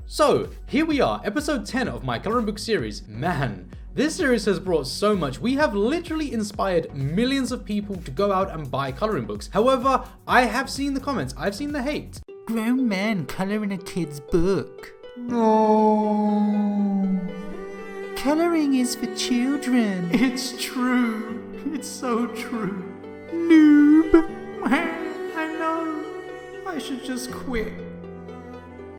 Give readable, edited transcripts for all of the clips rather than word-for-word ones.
So, here we are, episode 10 of my coloring book series. Man, this series has brought so much. We have literally inspired millions of people to go out and buy coloring books. However, I have seen the comments, I've seen the hate. Grown man coloring a kid's book. No. Coloring is for children. It's true. It's so true. Noob. I know. I should just quit.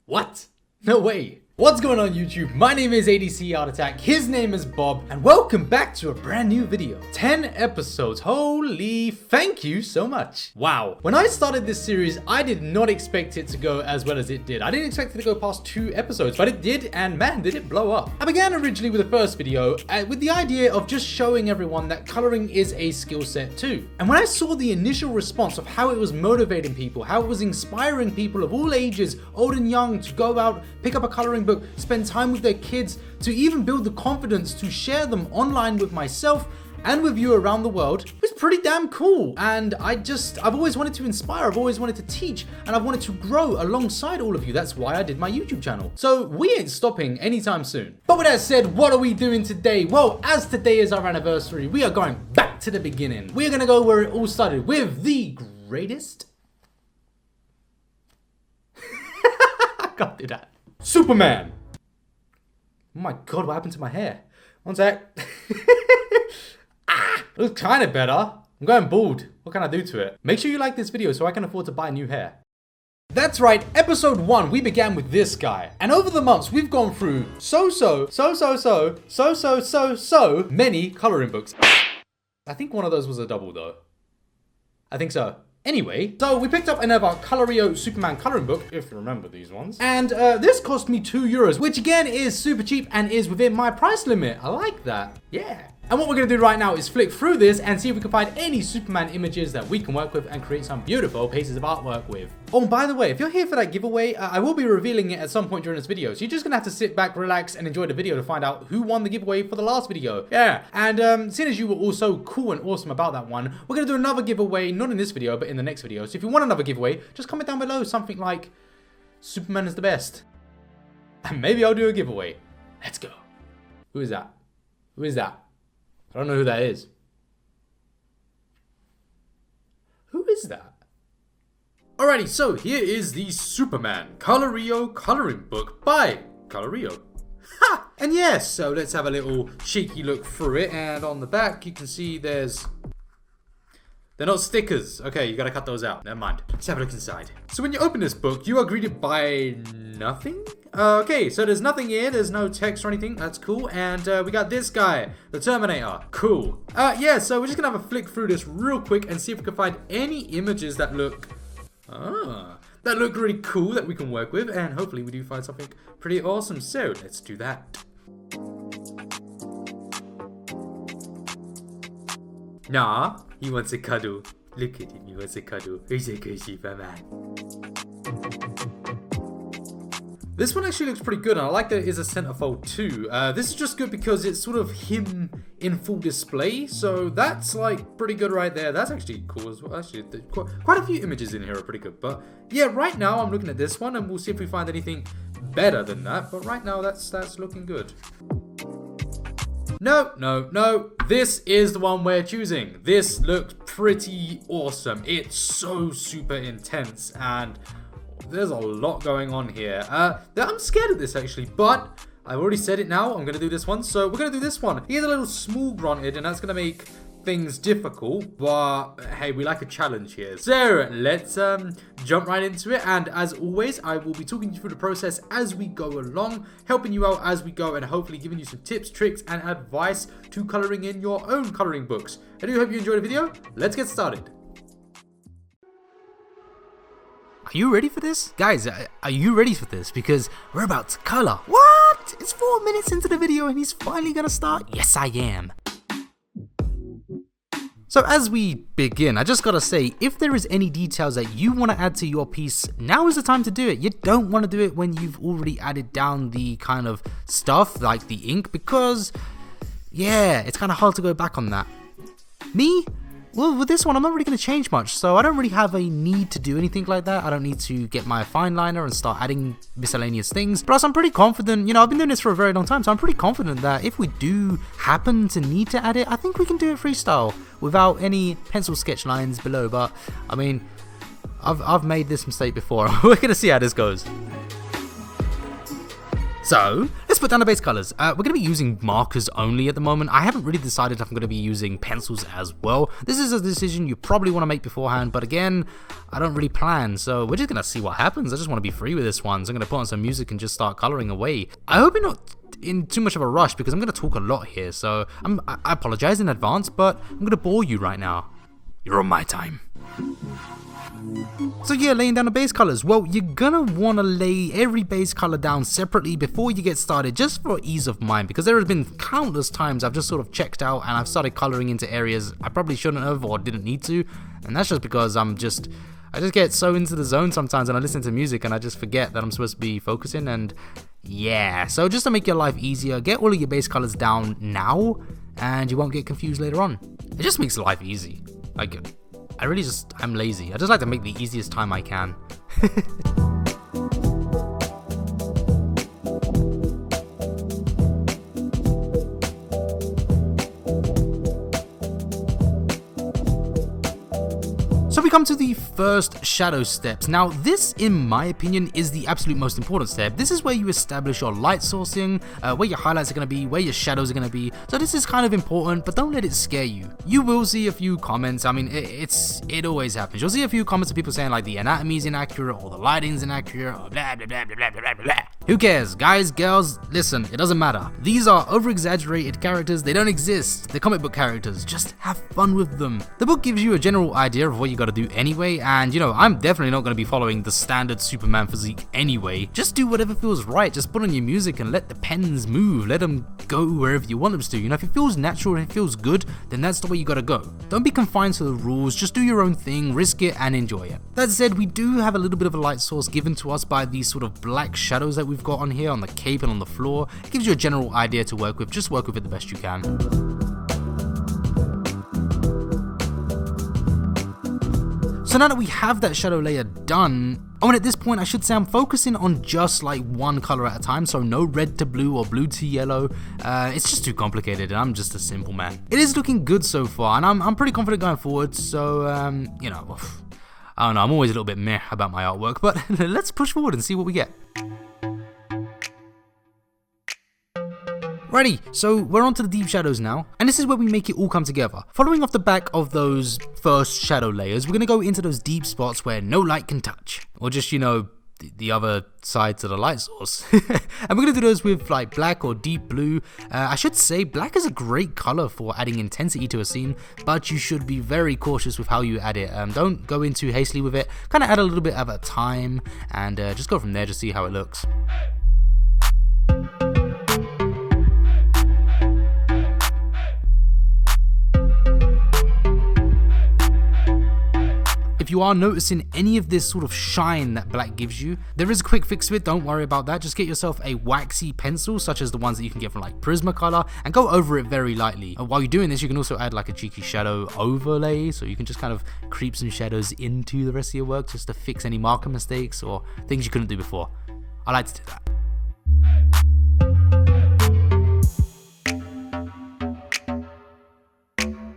What? No way. What's going on YouTube? My name is ADCArtAttack, his name is Bob, and welcome back to a brand new video. 10 episodes, holy thank you so much. Wow. When I started this series, I did not expect it to go as well as it did. I didn't expect it to go past 2 episodes, but it did, and man, did it blow up. I began originally with the first video with the idea of just showing everyone that coloring is a skill set too. And when I saw the initial response of how it was motivating people, how it was inspiring people of all ages, old and young, to go out, pick up a coloring book, spend time with their kids, to even build the confidence to share them online with myself and with you around the world, it was pretty damn cool. And I've always wanted to inspire, I've always wanted to teach, and I've wanted to grow alongside all of you. That's why I did my YouTube channel. So we ain't stopping anytime soon. But with that said, what are we doing today? Well, as today is our anniversary, we are going back to the beginning. We're gonna go where it all started with the greatest. I can't do that. SuperMan. Oh my god, what happened to my hair? One sec. It looks kind of better. I'm going bald. What can I do to it? Make sure you like this video so I can afford to buy new hair. That's right, episode 1, we began with this guy. And over the months, we've gone through so many coloring books. I think one of those was a double though. I think so. Anyway, so we picked up another Colorio Superman coloring book, if you remember these ones. And this cost me €2, which again is super cheap and is within my price limit. I like that. Yeah. And what we're gonna do right now is flick through this and see if we can find any Superman images that we can work with and create some beautiful pieces of artwork with. Oh, and by the way, if you're here for that giveaway, I will be revealing it at some point during this video. So you're just gonna have to sit back, relax, and enjoy the video to find out who won the giveaway for the last video. Yeah, and seeing as you were all so cool and awesome about that one, we're gonna do another giveaway, not in this video, but in the next video. So if you want another giveaway, just comment down below something like, Superman is the best. And maybe I'll do a giveaway. Let's go. Who is that? Who is that? I don't know who that is. Who is that? Alrighty, so here is the Superman Colorio coloring book by Colorio. Ha! And yes, so let's have a little cheeky look through it. And on the back, you can see they're not stickers. Okay, you gotta cut those out. Never mind. Let's have a look inside. So when you open this book, you are greeted by nothing? Okay, so there's nothing here. There's no text or anything. That's cool. And we got this guy, the Terminator. Cool. Yeah, so we're just gonna have a flick through this real quick and see if we can find any images that look really cool that we can work with. And hopefully we do find something pretty awesome. So let's do that. Nah, he wants a cuddle. Look at him, he wants a cuddle. He's a good Superman. This one actually looks pretty good, and I like that it is a centerfold too. This is just good because it's sort of him in full display, so that's like pretty good right there. That's actually cool as well. Actually, quite a few images in here are pretty good, but yeah, right now I'm looking at this one, and we'll see if we find anything better than that. But right now, that's looking good. No. This is the one we're choosing. This looks pretty awesome. It's so super intense, and there's a lot going on here. I'm scared of this actually, but I've already said it now. I'm going to do this one. So we're going to do this one. He is a little small granted, and that's going to make things difficult, but hey, we like a challenge here. So let's jump right into it, and as always, I will be talking you through the process as we go along, helping you out as we go, and hopefully giving you some tips, tricks, and advice to coloring in your own coloring books. I do hope you enjoyed the video. Let's get started. Are you ready for this? Guys, are you ready for this? Because we're about to color. What? It's 4 minutes into the video and he's finally gonna start? Yes, I am. So as we begin, I just gotta say, if there is any details that you want to add to your piece, now is the time to do it. You don't want to do it when you've already added down the kind of stuff like the ink, because yeah, it's kind of hard to go back on that. Me, Well, with this one, I'm not really going to change much, so I don't really have a need to do anything like that. I don't need to get my fine liner and start adding miscellaneous things. Plus, I'm pretty confident, I've been doing this for a very long time, so I'm pretty confident that if we do happen to need to add it, I think we can do it freestyle without any pencil sketch lines below. But, I mean, I've made this mistake before. We're going to see how this goes. So, let's put down the base colors. We're going to be using markers only at the moment. I haven't really decided if I'm going to be using pencils as well. This is a decision you probably want to make beforehand, but again, I don't really plan, so we're just going to see what happens. I just want to be free with this one, so I'm going to put on some music and just start coloring away. I hope you're not in too much of a rush because I'm going to talk a lot here, so I apologize in advance, but I'm going to bore you right now. You're on my time. So yeah, laying down the base colors. Well, you're gonna want to lay every base color down separately before you get started, just for ease of mind, because there have been countless times I've just sort of checked out and I've started coloring into areas I probably shouldn't have or didn't need to, and that's just because I just get so into the zone sometimes and I listen to music and I just forget that I'm supposed to be focusing. And yeah, so just to make your life easier, get all of your base colors down now and you won't get confused later on. It just makes life easy. I'm lazy. I just like to make the easiest time I can. So we come to the first shadow steps. Now this, in my opinion, is the absolute most important step. This is where you establish your light sourcing, where your highlights are going to be, where your shadows are going to be. So this is kind of important, but don't let it scare you. You will see a few comments. I mean, it always happens. You'll see a few comments of people saying like the anatomy is inaccurate or the lighting's inaccurate or blah blah blah blah blah blah blah blah. Who cares? Guys, girls, listen, it doesn't matter. These are over-exaggerated characters. They don't exist. They're comic book characters. Just have fun with them. The book gives you a general idea of what you gotta do anyway, and I'm definitely not gonna be following the standard Superman physique anyway. Just do whatever feels right. Just put on your music and let the pens move. Let them go wherever you want them to. If it feels natural and it feels good, then that's the way you gotta go. Don't be confined to the rules. Just do your own thing, risk it, and enjoy it. That said, we do have a little bit of a light source given to us by these sort of black shadows that we've got on here on the cape and on the floor. It gives you a general idea to work with. Just work with it the best you can. So now that we have that shadow layer done, and at this point I should say I'm focusing on just like one color at a time, so no red to blue or blue to yellow. It's just too complicated and I'm just a simple man. It is looking good so far and I'm pretty confident going forward, so I don't know, I'm always a little bit meh about my artwork, but let's push forward and see what we get. Righty, so we're on to the deep shadows now, and this is where we make it all come together. Following off the back of those first shadow layers, we're going to go into those deep spots where no light can touch, or just, the other side to the light source. And we're going to do those with like black or deep blue. I should say black is a great color for adding intensity to a scene, but you should be very cautious with how you add it. Don't go in too hastily with it, kind of add a little bit at a time, and just go from there to see how it looks. If you are noticing any of this sort of shine that black gives you, there is a quick fix to it, don't worry about that. Just get yourself a waxy pencil, such as the ones that you can get from like Prismacolor, and go over it very lightly. While you're doing this, you can also add like a cheeky shadow overlay, so you can just kind of creep some shadows into the rest of your work just to fix any marker mistakes or things you couldn't do before. I like to do that.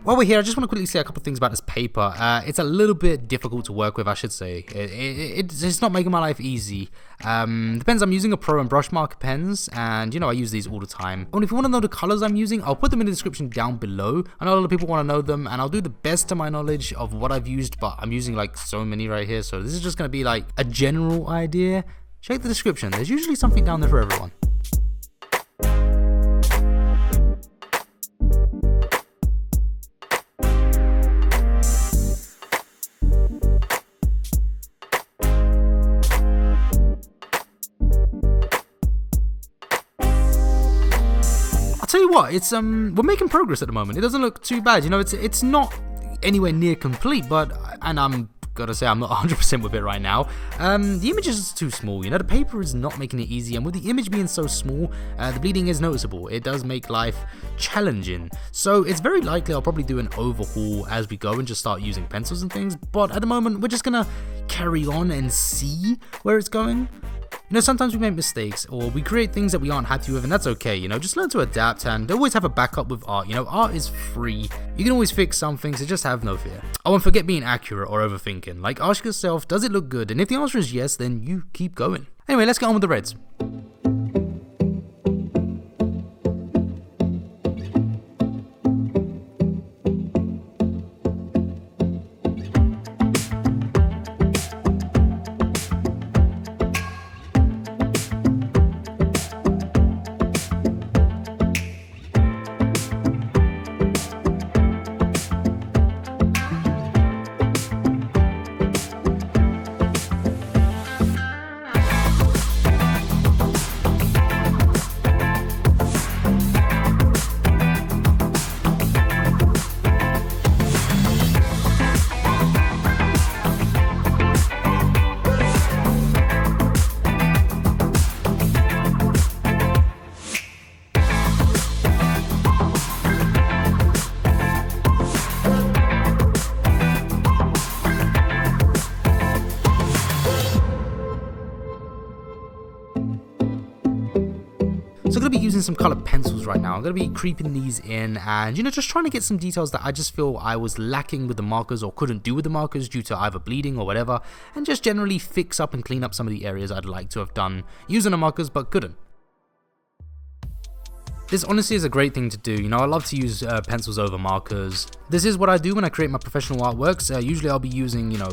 While we're here, I just want to quickly say a couple things about this paper. It's a little bit difficult to work with, I should say. It's not making my life easy. Depends, I'm using a Pro and brush marker pens, and I use these all the time. And if you want to know the colors I'm using, I'll put them in the description down below. I know a lot of people want to know them, and I'll do the best to my knowledge of what I've used, but I'm using like so many right here, so this is just going to be like a general idea. Check the description, there's usually something down there for everyone. Tell you what, it's we're making progress at the moment. It doesn't look too bad, it's not anywhere near complete, but I'm gotta say I'm not 100% with it right now. The image is just too small, you know, the paper is not making it easy, and with the image being so small, the bleeding is noticeable. It does make life challenging. So it's very likely I'll probably do an overhaul as we go and just start using pencils and things, but at the moment we're just gonna carry on and see where it's going. You know, sometimes we make mistakes or we create things that we aren't happy with, and that's okay, you know, just learn to adapt and always have a backup with art. You know, art is free. You can always fix some things, so just have no fear. Oh, and forget being accurate or overthinking. Like, ask yourself, does it look good? And if the answer is yes, then you keep going. Anyway, let's get on with the reds. So I'm going to be using some colored pencils right now. I'm going to be creeping these in and, you know, just trying to get some details that I just feel I was lacking with the markers or couldn't do with the markers due to either bleeding or whatever, and just generally fix up and clean up some of the areas I'd like to have done using the markers but couldn't. This honestly is a great thing to do. You know, I love to use pencils over markers. This is what I do when I create my professional artworks. Usually I'll be using, you know,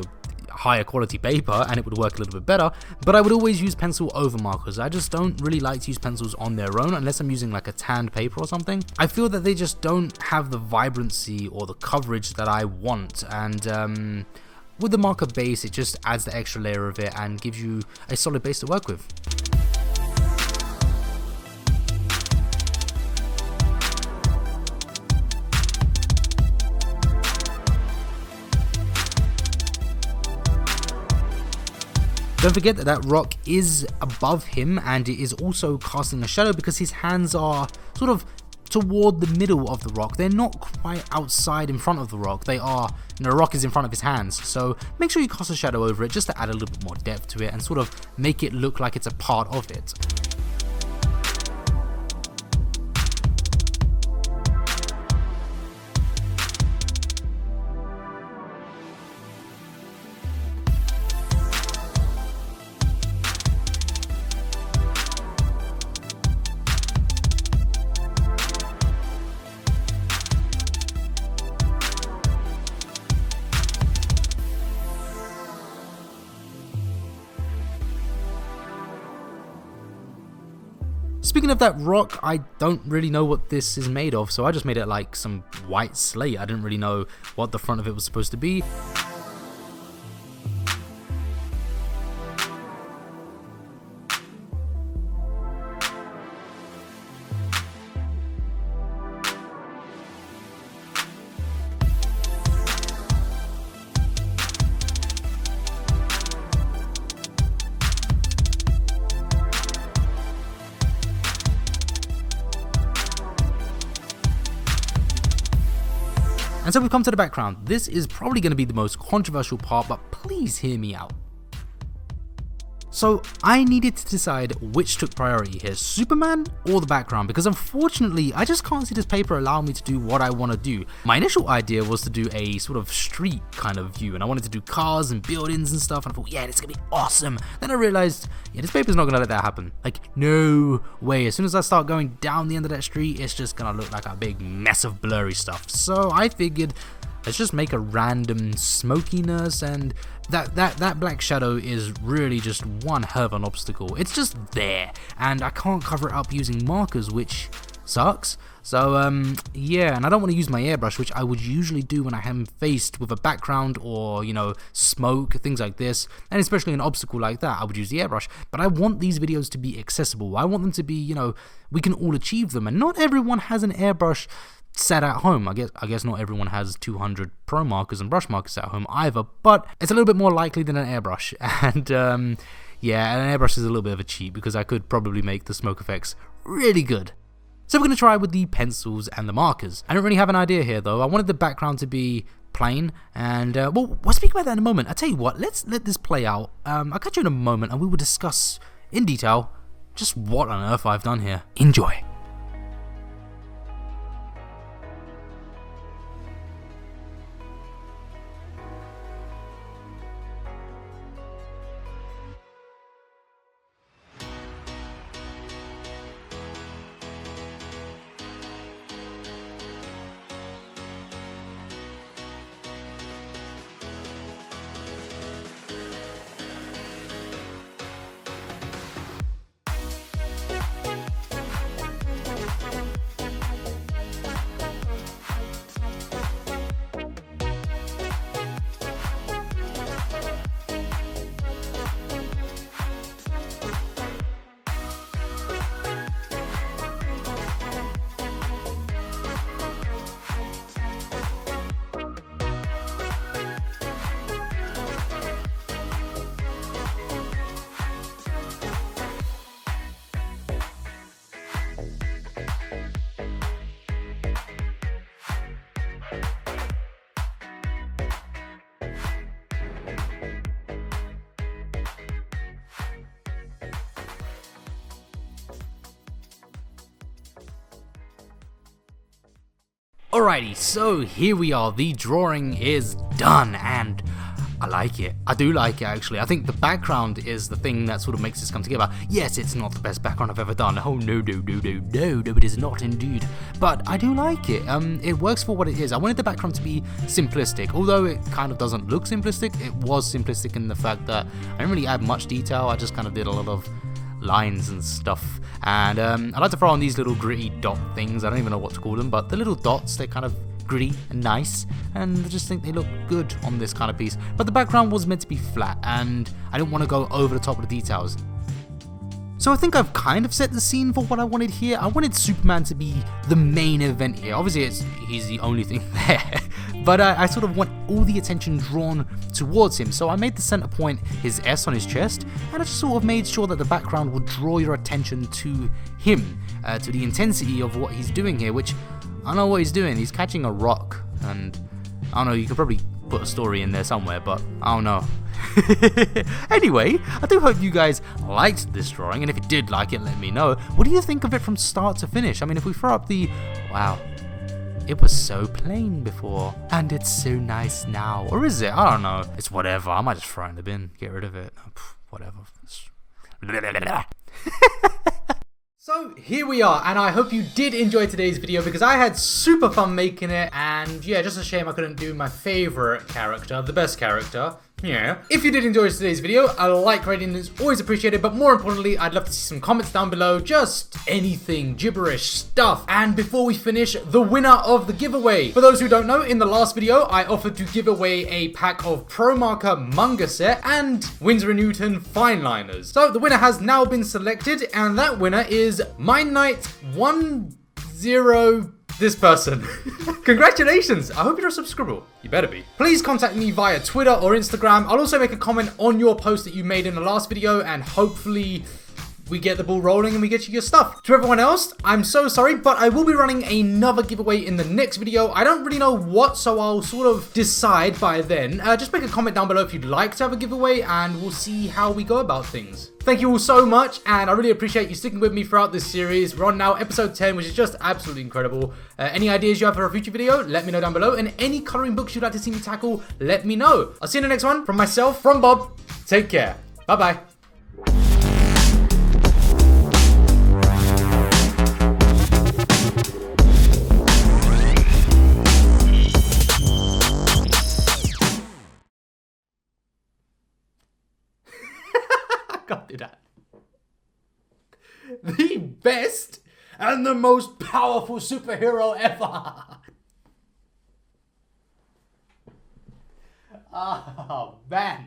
higher quality paper and it would work a little bit better, but I would always use pencil over markers. I just don't really like to use pencils on their own unless I'm using like a tanned paper or something. I feel that they just don't have the vibrancy or the coverage that I want, and with the marker base it just adds the extra layer of it and gives you a solid base to work with. Don't forget that that rock is above him and it is also casting a shadow because his hands are sort of toward the middle of the rock. They're not quite outside in front of the rock. They are, you know, the rock is in front of his hands. So make sure you cast a shadow over it just to add a little bit more depth to it and sort of make it look like it's a part of it. Speaking of that rock, I don't really know what this is made of, so I just made it like some white slate. I didn't really know what the front of it was supposed to be. And so we've come to the background. This is probably going to be the most controversial part, but please hear me out. So I needed to decide which took priority here, Superman or the background, because unfortunately I just can't see this paper allowing me to do what I want to do. My initial idea was to do a sort of street kind of view, and I wanted to do cars and buildings and stuff, and I thought, yeah, this is going to be awesome. Then I realized, yeah, this paper's not going to let that happen. Like, no way. As soon as I start going down the end of that street, it's just going to look like a big mess of blurry stuff. So I figured, let's just make a random smokiness, and that black shadow is really just one hell of an obstacle. It's just there, and I can't cover it up using markers, which sucks. So yeah, and I don't want to use my airbrush, which I would usually do when I am faced with a background or, you know, smoke, things like this, and especially an obstacle like that, I would use the airbrush. But I want these videos to be accessible. I want them to be, you know, we can all achieve them, and not everyone has an airbrush set at home. I guess not everyone has 200 pro markers and brush markers at home either, but it's a little bit more likely than an airbrush. And yeah, an airbrush is a little bit of a cheat because I could probably make the smoke effects really good. So we're going to try with the pencils and the markers. I don't really have an idea here though. I wanted the background to be plain, and well, we'll speak about that in a moment. I tell you what, let's let this play out. I'll catch you in a moment and we will discuss in detail just what on earth I've done here. Enjoy. Alrighty, so here we are, the drawing is done, and I like it. I do like it, actually. I think the background is the thing that sort of makes this come together. Yes, it's not the best background I've ever done. Oh, no, it is not indeed. But I do like it. It works for what it is. I wanted the background to be simplistic. Although it kind of doesn't look simplistic, it was simplistic in the fact that I didn't really add much detail. I just kind of did a lot of lines and stuff, and I like to throw on these little gritty dot things. I don't even know what to call them, but the little dots, they're kind of gritty and nice, and I just think they look good on this kind of piece. But the background was meant to be flat, and I didn't want to go over the top of the details. So I think I've kind of set the scene for what I wanted here. I wanted Superman to be the main event here. Obviously he's the only thing there, but I sort of want all the attention drawn towards him. So I made the center point his S on his chest, and I just sort of made sure that the background would draw your attention to him, to the intensity of what he's doing here, which I don't know what he's doing. He's catching a rock, and I don't know, you could probably put a story in there somewhere, but I don't know. Anyway, I do hope you guys liked this drawing, and if you did like it, let me know. What do you think of it from start to finish? I mean, if we throw up the, wow, it was so plain before, and it's so nice now. Or is it? I don't know. It's whatever. I might just throw it in the bin, get rid of it. Whatever. So here we are, and I hope you did enjoy today's video because I had super fun making it, and yeah, just a shame I couldn't do my favorite character, the best character. Yeah. If you did enjoy today's video, a like rating is always appreciated, but more importantly, I'd love to see some comments down below, just anything, gibberish stuff. And before we finish, the winner of the giveaway. For those who don't know, in the last video, I offered to give away a pack of Promarker manga set and Winsor & Newton fine liners. So the winner has now been selected, and that winner is Mind Knight 10 this person. Congratulations! I hope you're a subscriber. You better be. Please contact me via Twitter or Instagram. I'll also make a comment on your post that you made in the last video, and hopefully we get the ball rolling and we get you your stuff. To everyone else, I'm so sorry, but I will be running another giveaway in the next video. I don't really know what, so I'll sort of decide by then. Just make a comment down below if you'd like to have a giveaway, and we'll see how we go about things. Thank you all so much, and I really appreciate you sticking with me throughout this series. We're on now episode 10, which is just absolutely incredible. Any ideas you have for a future video, let me know down below, and any colouring books you'd like to see me tackle, let me know. I'll see you in the next one. From myself, from Bob, take care. Bye-bye. Can't do that. The best and the most powerful superhero ever. Oh, man.